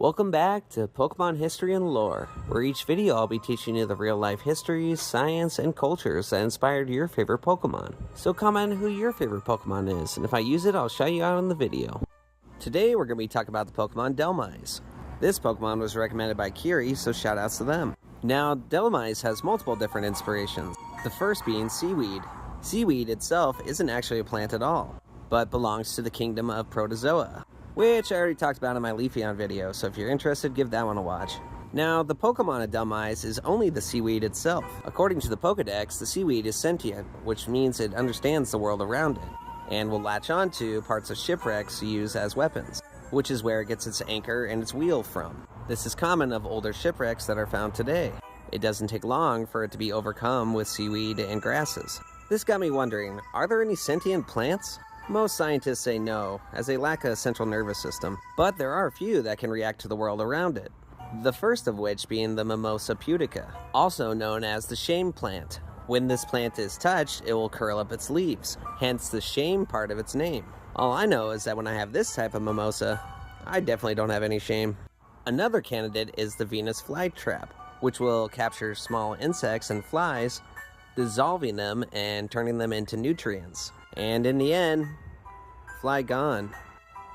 Welcome back to Pokemon History and Lore, where each video I'll be teaching you the real-life histories, science, and cultures that inspired your favorite Pokemon. So comment who your favorite Pokemon is, and if I use it, I'll shout you out in the video. Today we're going to be talking about the Pokemon Dhelmise. This Pokemon was recommended by Kiri, so shoutouts to them. Now, Dhelmise has multiple different inspirations, the first being seaweed. Seaweed itself isn't actually a plant at all, but belongs to the kingdom of Protozoa, which I already talked about in my Leafeon video, so if you're interested, give that one a watch. Now, the Pokemon at Dhelmise is only the seaweed itself. According to the Pokedex, the seaweed is sentient, which means it understands the world around it, and will latch onto parts of shipwrecks to use as weapons, which is where it gets its anchor and its wheel from. This is common of older shipwrecks that are found today. It doesn't take long for it to be overcome with seaweed and grasses. This got me wondering, are there any sentient plants? Most scientists say no, as they lack a central nervous system, but there are a few that can react to the world around it. The first of which being the Mimosa pudica, also known as the shame plant. When this plant is touched, it will curl up its leaves, hence the shame part of its name. All I know is that when I have this type of mimosa, I definitely don't have any shame. Another candidate is the Venus flytrap, which will capture small insects and flies, dissolving them and turning them into nutrients. And in the end, fly gone.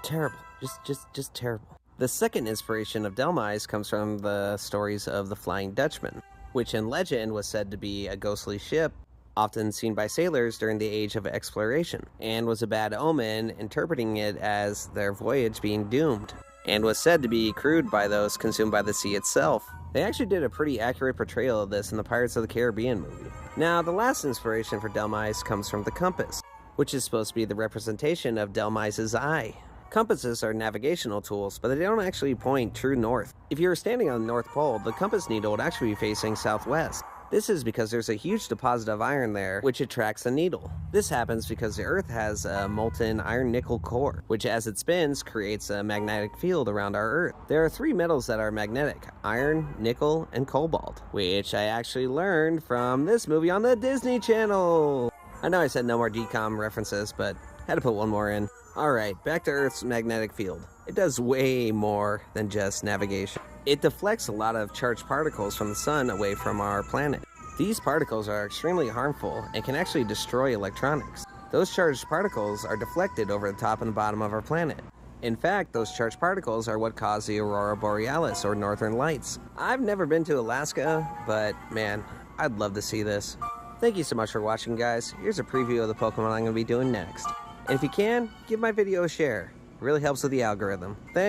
Terrible. Just terrible. The second inspiration of Dhelmise comes from the stories of the Flying Dutchman, which in legend was said to be a ghostly ship often seen by sailors during the age of exploration, and was a bad omen, interpreting it as their voyage being doomed, and was said to be crewed by those consumed by the sea itself. They actually did a pretty accurate portrayal of this in the Pirates of the Caribbean movie. Now, the last inspiration for Dhelmise comes from the compass, which is supposed to be the representation of Dhelmise's eye. Compasses are navigational tools, but they don't actually point true north. If you were standing on the North Pole, the compass needle would actually be facing southwest. This is because there's a huge deposit of iron there, which attracts the needle. This happens because the Earth has a molten iron-nickel core, which as it spins, creates a magnetic field around our Earth. There are three metals that are magnetic: iron, nickel, and cobalt, which I actually learned from this movie on the Disney Channel. I know I said no more DCOM references, but had to put one more in. Alright, back to Earth's magnetic field. It does way more than just navigation. It deflects a lot of charged particles from the sun away from our planet. These particles are extremely harmful and can actually destroy electronics. Those charged particles are deflected over the top and the bottom of our planet. In fact, those charged particles are what cause the aurora borealis, or northern lights. I've never been to Alaska, but man, I'd love to see this. Thank you so much for watching, guys. Here's a preview of the Pokemon I'm going to be doing next. And if you can, give my video a share. It really helps with the algorithm. Thanks.